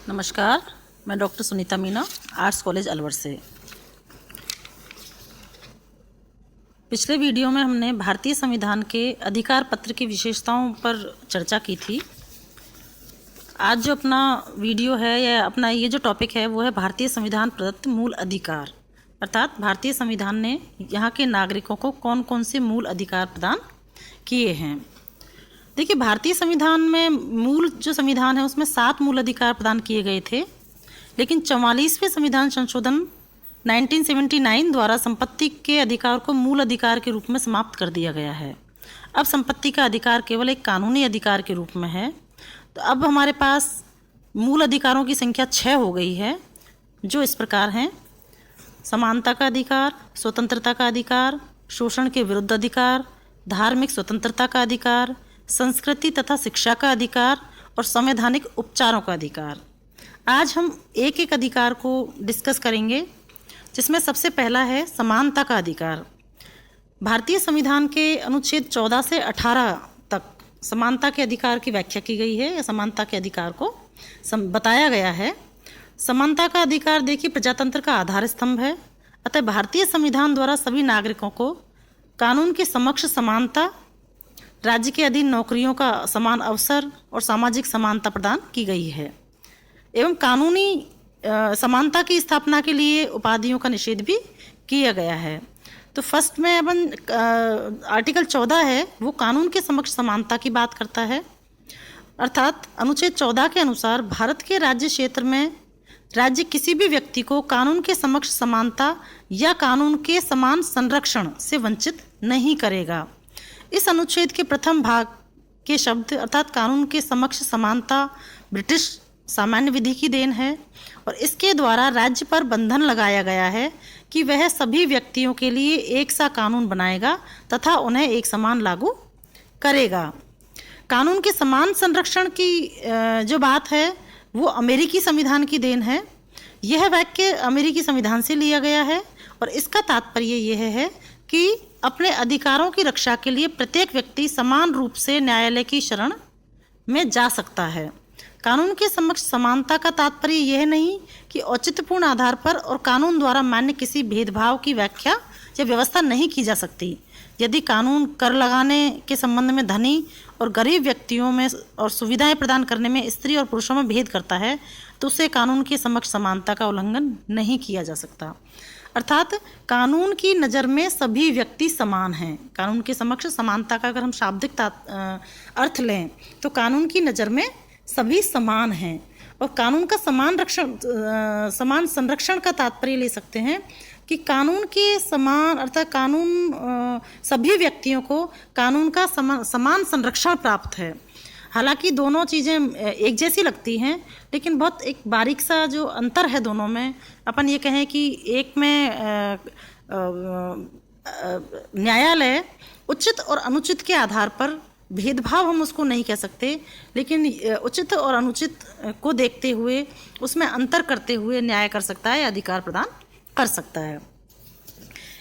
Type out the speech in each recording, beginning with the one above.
नमस्कार, मैं doctor Sunita Meena, arts college Alwar से। पिछले वीडियो में हमने भारतीय संविधान के अधिकार पत्र की विशेषताओं पर चर्चा की थी। आज जो अपना वीडियो है या अपना ये जो टॉपिक है वो है भारतीय संविधान प्रदत्त मूल अधिकार, अर्थात भारतीय संविधान ने यहाँ के नागरिकों को कौन कौन से मूल अधिकार प्रदान किए हैं। देखिए, भारतीय संविधान में मूल जो संविधान है उसमें 7 मूल अधिकार प्रदान किए गए थे, लेकिन 44वें संविधान संशोधन 1979 द्वारा संपत्ति के अधिकार को मूल अधिकार के रूप में समाप्त कर दिया गया है। अब संपत्ति का अधिकार केवल एक कानूनी अधिकार के रूप में है। तो अब हमारे पास मूल अधिकारों की संख्या 6 हो गई है, जो इस प्रकार हैं: समानता का अधिकार, स्वतंत्रता का अधिकार, शोषण के विरुद्ध अधिकार, धार्मिक स्वतंत्रता का अधिकार, संस्कृति तथा शिक्षा का अधिकार और संवैधानिक उपचारों का अधिकार। आज हम एक एक अधिकार को डिस्कस करेंगे, जिसमें सबसे पहला है समानता का अधिकार। भारतीय संविधान के अनुच्छेद 14 से 18 तक समानता के अधिकार की व्याख्या की गई है या समानता के अधिकार को बताया गया है। समानता का अधिकार देखिए प्रजातंत्र का आधार स्तंभ है। अतः भारतीय संविधान द्वारा सभी नागरिकों को कानून के समक्ष समानता, राज्य के अधीन नौकरियों का समान अवसर और सामाजिक समानता प्रदान की गई है। एवं कानूनी समानता की स्थापना के लिए उपाधियों का निषेध भी किया गया है। तो फर्स्ट में अपन आर्टिकल 14 है, वो कानून के समक्ष समानता की बात करता है। अर्थात अनुच्छेद 14 के अनुसार भारत के राज्य क्षेत्र में राज्य किसी भी व्यक्ति को कानून के समक्ष समानता या कानून के समान संरक्षण से वंचित नहीं करेगा। इस अनुच्छेद के प्रथम भाग के शब्द अर्थात कानून के समक्ष समानता ब्रिटिश सामान्य विधि की देन है और इसके द्वारा राज्य पर बंधन लगाया गया है कि वह सभी व्यक्तियों के लिए एक सा कानून बनाएगा तथा उन्हें एक समान लागू करेगा। कानून के समान संरक्षण की जो बात है वो अमेरिकी संविधान की देन है। यह वाक्य अमेरिकी संविधान से लिया गया है और इसका तात्पर्य यह है कि अपने अधिकारों की रक्षा के लिए प्रत्येक व्यक्ति समान रूप से न्यायालय की शरण में जा सकता है। कानून के समक्ष समानता का तात्पर्य यह नहीं कि औचित्यपूर्ण आधार पर और कानून द्वारा मान्य किसी भेदभाव की व्याख्या या व्यवस्था नहीं की जा सकती। यदि कानून कर लगाने के संबंध में धनी और गरीब व्यक्तियों में और सुविधाएं प्रदान करने में स्त्री और पुरुषों में भेद करता है तो उसे कानून के समक्ष समानता का उल्लंघन नहीं किया जा सकता। अर्थात कानून की नज़र में सभी व्यक्ति समान हैं। कानून के समक्ष समानता का अगर हम शाब्दिक अर्थ लें तो कानून की नज़र में सभी समान हैं और कानून का समान संरक्षण का तात्पर्य ले सकते हैं कि कानून के समान अर्थात कानून सभी व्यक्तियों को कानून का समान संरक्षण प्राप्त है। हालांकि दोनों चीज़ें एक जैसी लगती हैं, लेकिन बहुत एक बारीक सा जो अंतर है दोनों में। अपन ये कहें कि एक में न्यायालय उचित और अनुचित के आधार पर भेदभाव हम उसको नहीं कह सकते, लेकिन उचित और अनुचित को देखते हुए उसमें अंतर करते हुए न्याय कर सकता है, अधिकार प्रदान कर सकता है।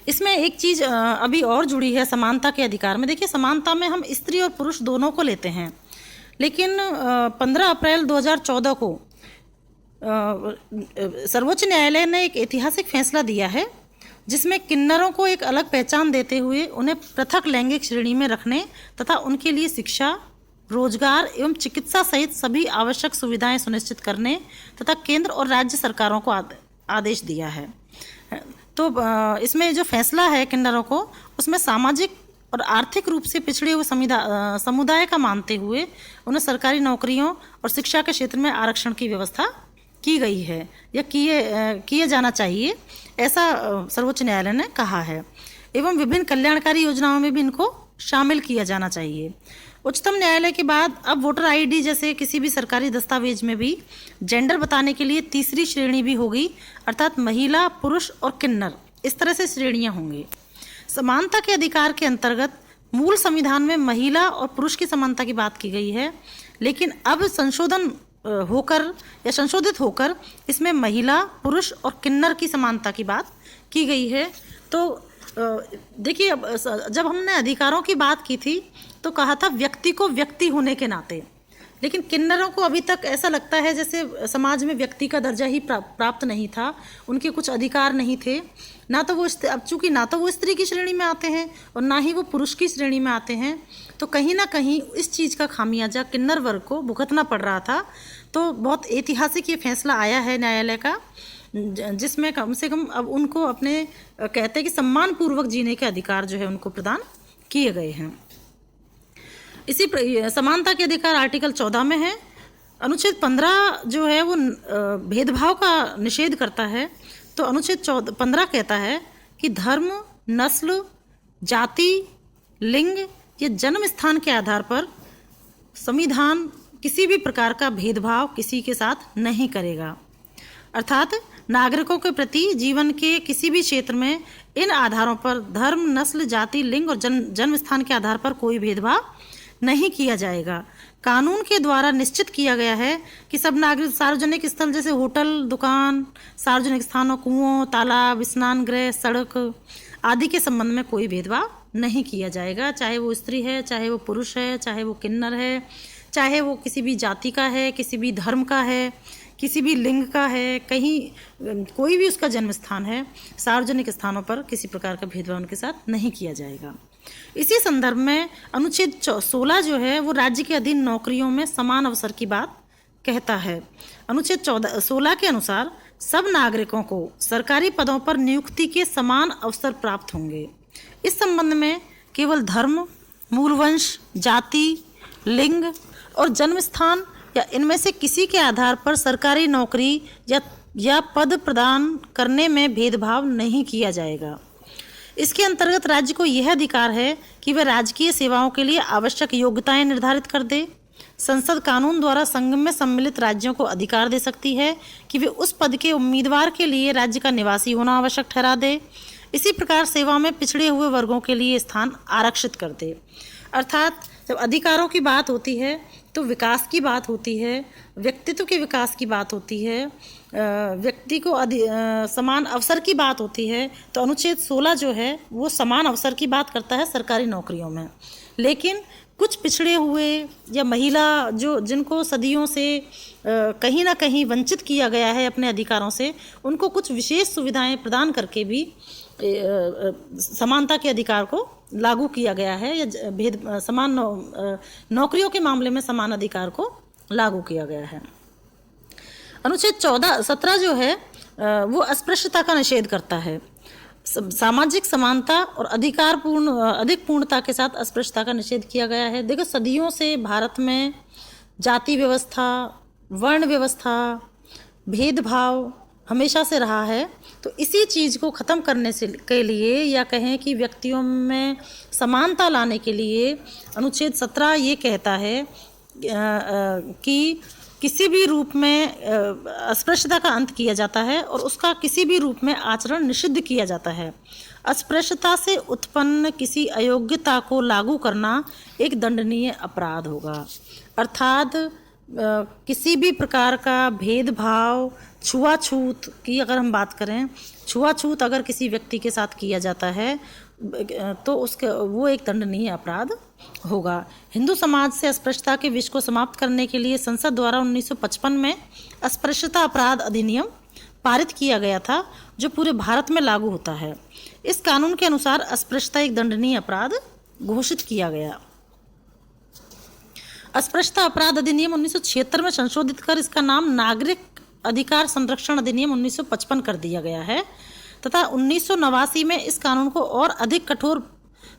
इसमें एक चीज़ अभी और जुड़ी है समानता के अधिकार में। देखिए, समानता में हम स्त्री और पुरुष दोनों को लेते हैं, लेकिन 15 अप्रैल 2014 को सर्वोच्च न्यायालय ने एक ऐतिहासिक फैसला दिया है, जिसमें किन्नरों को एक अलग पहचान देते हुए उन्हें पृथक लैंगिक श्रेणी में रखने तथा उनके लिए शिक्षा, रोजगार एवं चिकित्सा सहित सभी आवश्यक सुविधाएं सुनिश्चित करने तथा केंद्र और राज्य सरकारों को आदेश दिया है। तो इसमें जो फैसला है किन्नरों को, उसमें सामाजिक और आर्थिक रूप से पिछड़े हुए समुदाय का मानते हुए उन्हें सरकारी नौकरियों और शिक्षा के क्षेत्र में आरक्षण की व्यवस्था की गई है या किए जाना चाहिए, ऐसा सर्वोच्च न्यायालय ने कहा है। एवं विभिन्न कल्याणकारी योजनाओं में भी इनको शामिल किया जाना चाहिए। उच्चतम न्यायालय के बाद अब वोटर आईडी जैसे किसी भी सरकारी दस्तावेज में भी जेंडर बताने के लिए तीसरी श्रेणी भी होगी, अर्थात महिला, पुरुष और किन्नर, इस तरह से श्रेणियां होंगी। समानता के अधिकार के अंतर्गत मूल संविधान में महिला और पुरुष की समानता की बात की गई है, लेकिन अब संशोधित होकर इसमें महिला, पुरुष और किन्नर की समानता की बात की गई है। तो देखिए, जब हमने अधिकारों की बात की थी तो कहा था व्यक्ति को व्यक्ति होने के नाते, लेकिन किन्नरों को अभी तक ऐसा लगता है जैसे समाज में व्यक्ति का दर्जा ही प्राप्त नहीं था, उनके कुछ अधिकार नहीं थे, ना तो वो अब चूंकि ना तो वो स्त्री की श्रेणी में आते हैं और ना ही वो पुरुष की श्रेणी में आते हैं, तो कहीं ना कहीं इस चीज़ का खामियाजा किन्नर वर्ग को भुगतना पड़ रहा था। तो बहुत ऐतिहासिक ये फैसला आया है न्यायालय का, जिसमें कम से कम अब उनको अपने कहते हैं कि सम्मान पूर्वक जीने के अधिकार जो है उनको प्रदान किए गए हैं। इसी समानता के अधिकार आर्टिकल 14 में है। अनुच्छेद 15 जो है वो भेदभाव का निषेध करता है। तो अनुच्छेद 15 कहता है कि धर्म, नस्ल, जाति, लिंग या जन्म स्थान के आधार पर संविधान किसी भी प्रकार का भेदभाव किसी के साथ नहीं करेगा। अर्थात नागरिकों के प्रति जीवन के किसी भी क्षेत्र में इन आधारों पर धर्म, नस्ल, जाति, लिंग और जन्म स्थान के आधार पर कोई भेदभाव नहीं किया जाएगा। कानून के द्वारा निश्चित किया गया है कि सब नागरिक सार्वजनिक स्थल जैसे होटल, दुकान, सार्वजनिक स्थानों, कुओं, तालाब, स्नान गृह, सड़क आदि के संबंध में कोई भेदभाव नहीं किया जाएगा, चाहे वो स्त्री है, चाहे वो पुरुष है, चाहे वो किन्नर है, चाहे वो किसी भी जाति का है, किसी भी धर्म का है, किसी भी लिंग का है, कहीं कोई भी उसका जन्म स्थान है, सार्वजनिक स्थानों पर किसी प्रकार का भेदभाव उनके साथ नहीं किया जाएगा। इसी संदर्भ में अनुच्छेद 16 जो है वो राज्य के अधीन नौकरियों में समान अवसर की बात कहता है। अनुच्छेद 16 के अनुसार सब नागरिकों को सरकारी पदों पर नियुक्ति के समान अवसर प्राप्त होंगे। इस संबंध में केवल धर्म, मूलवंश, जाति, लिंग और जन्म स्थान या इनमें से किसी के आधार पर सरकारी नौकरी या पद प्रदान करने में भेदभाव नहीं किया जाएगा। इसके अंतर्गत राज्य को यह अधिकार है कि वह राजकीय सेवाओं के लिए आवश्यक योग्यताएं निर्धारित कर दे। संसद कानून द्वारा संघ में सम्मिलित राज्यों को अधिकार दे सकती है कि वे उस पद के उम्मीदवार के लिए राज्य का निवासी होना आवश्यक ठहरा दे। इसी प्रकार सेवा में पिछड़े हुए वर्गों के लिए स्थान आरक्षित कर दे। अर्थात जब अधिकारों की बात होती है तो विकास की बात होती है, व्यक्तित्व के विकास की बात होती है, व्यक्ति को समान अवसर की बात होती है। तो अनुच्छेद 16 जो है वो समान अवसर की बात करता है सरकारी नौकरियों में। लेकिन कुछ पिछड़े हुए या महिला जिनको सदियों से कहीं ना कहीं वंचित किया गया है अपने अधिकारों से, उनको कुछ विशेष सुविधाएं प्रदान करके भी समानता के अधिकार को लागू किया गया है, या समान नौकरियों के मामले में समान अधिकार को लागू किया गया है। अनुच्छेद 17 जो है वो अस्पृश्यता का निषेध करता है। सामाजिक समानता और अधिक पूर्णता के साथ अस्पृश्यता का निषेध किया गया है। देखो, सदियों से भारत में जाति व्यवस्था, वर्ण व्यवस्था, भेदभाव हमेशा से रहा है। तो इसी चीज़ को ख़त्म करने के लिए, या कहें कि व्यक्तियों में समानता लाने के लिए, अनुच्छेद 17 ये कहता है कि किसी भी रूप में अस्पृश्यता का अंत किया जाता है और उसका किसी भी रूप में आचरण निषिद्ध किया जाता है। अस्पृश्यता से उत्पन्न किसी अयोग्यता को लागू करना एक दंडनीय अपराध होगा। अर्थात किसी भी प्रकार का भेदभाव, छुआछूत की अगर हम बात करें, छुआछूत अगर किसी व्यक्ति के साथ किया जाता है तो वो एक दंडनीय अपराध होगा। हिंदू समाज से अस्पृश्यता के विष को समाप्त करने के लिए संसद द्वारा 1955 में अस्पृश्यता अपराध अधिनियम पारित किया गया था, जो पूरे भारत में लागू होता है। इस कानून के अनुसार अस्पृश्यता एक दंडनीय अपराध घोषित किया गया। अस्पृश्यता अपराध अधिनियम 1976 में संशोधित कर इसका नाम नागरिक अधिकार संरक्षण अधिनियम 1955 कर दिया गया है तथा 1989 में इस कानून को और अधिक कठोर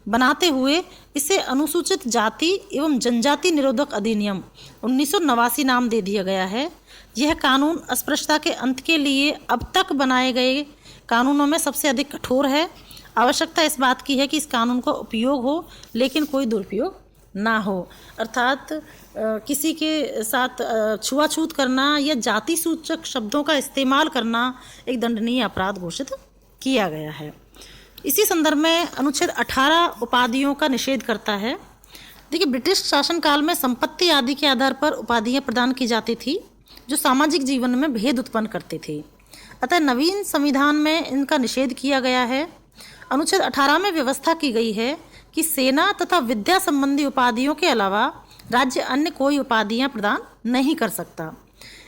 बनाते हुए इसे अनुसूचित जाति एवं जनजाति निरोधक अधिनियम 1989 नाम दे दिया गया है। यह कानून अस्पृश्यता के अंत के लिए अब तक बनाए गए कानूनों में सबसे अधिक कठोर है। आवश्यकता इस बात की है कि इस कानून का उपयोग हो लेकिन कोई दुरुपयोग ना हो। अर्थात किसी के साथ छुआछूत करना या जाति सूचक शब्दों का इस्तेमाल करना एक दंडनीय अपराध घोषित किया गया है। इसी संदर्भ में अनुच्छेद 18 उपाधियों का निषेध करता है। देखिए, ब्रिटिश शासनकाल में संपत्ति आदि के आधार पर उपाधियां प्रदान की जाती थी जो सामाजिक जीवन में भेद उत्पन्न करती थी। अतः नवीन संविधान में इनका निषेध किया गया है। अनुच्छेद 18 में व्यवस्था की गई है कि सेना तथा विद्या संबंधी उपाधियों के अलावा राज्य अन्य कोई उपाधियां प्रदान नहीं कर सकता।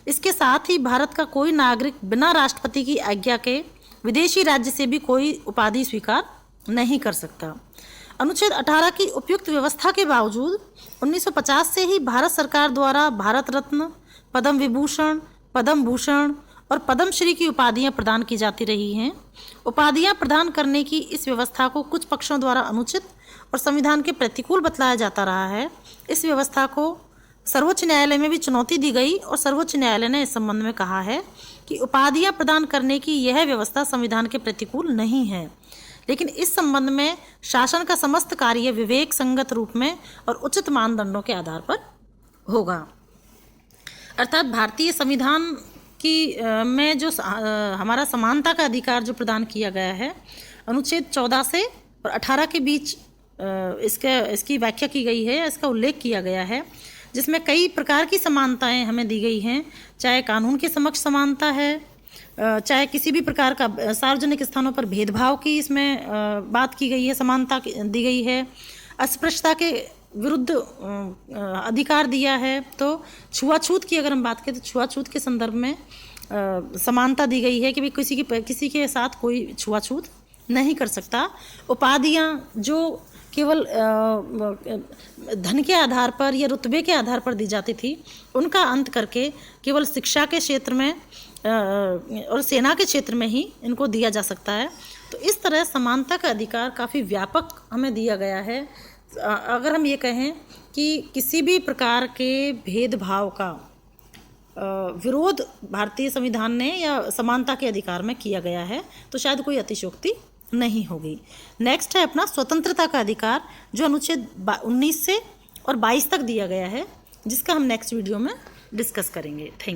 इसके साथ ही भारत का कोई नागरिक बिना राष्ट्रपति की आज्ञा के विदेशी राज्य से भी कोई उपाधि स्वीकार नहीं कर सकता। अनुच्छेद 18 की उपयुक्त व्यवस्था के बावजूद 1950 से ही भारत सरकार द्वारा भारत रत्न, पद्म विभूषण, पद्म भूषण और पद्मश्री की उपाधियां प्रदान की जाती रही हैं। उपाधियां प्रदान करने की इस व्यवस्था को कुछ पक्षों द्वारा अनुचित और संविधान के प्रतिकूल बतलाया जाता रहा है। इस व्यवस्था को सर्वोच्च न्यायालय में भी चुनौती दी गई और सर्वोच्च न्यायालय ने इस संबंध में कहा है कि उपाधियां प्रदान करने की यह व्यवस्था संविधान के प्रतिकूल नहीं है, लेकिन इस संबंध में शासन का समस्त कार्य विवेक संगत रूप में और उचित मानदंडों के आधार पर होगा। अर्थात भारतीय संविधान की में जो हमारा समानता का अधिकार जो प्रदान किया गया है, अनुच्छेद 14 से और 18 के बीच इसकी व्याख्या की गई है, इसका उल्लेख किया गया है, जिसमें कई प्रकार की समानताएं हमें दी गई हैं। चाहे कानून के समक्ष समानता है, चाहे किसी भी प्रकार का सार्वजनिक स्थानों पर भेदभाव की इसमें बात की गई है, समानता दी गई है, अस्पृश्यता के विरुद्ध अधिकार दिया है। तो छुआछूत की अगर हम बात करें तो छुआछूत के संदर्भ में समानता दी गई है कि भी किसी के साथ कोई छुआछूत नहीं कर सकता। उपाधियां जो केवल धन के आधार पर या रुतबे के आधार पर दी जाती थी, उनका अंत करके केवल शिक्षा के क्षेत्र में और सेना के क्षेत्र में ही इनको दिया जा सकता है। तो इस तरह समानता का अधिकार काफ़ी व्यापक हमें दिया गया है। अगर हम ये कहें कि किसी भी प्रकार के भेदभाव का विरोध भारतीय संविधान ने या समानता के अधिकार में किया गया है, तो शायद कोई अतिशयोक्ति नहीं होगी। नेक्स्ट है अपना स्वतंत्रता का अधिकार, जो अनुच्छेद 19 से और 22 तक दिया गया है, जिसका हम नेक्स्ट वीडियो में डिस्कस करेंगे। Thank you.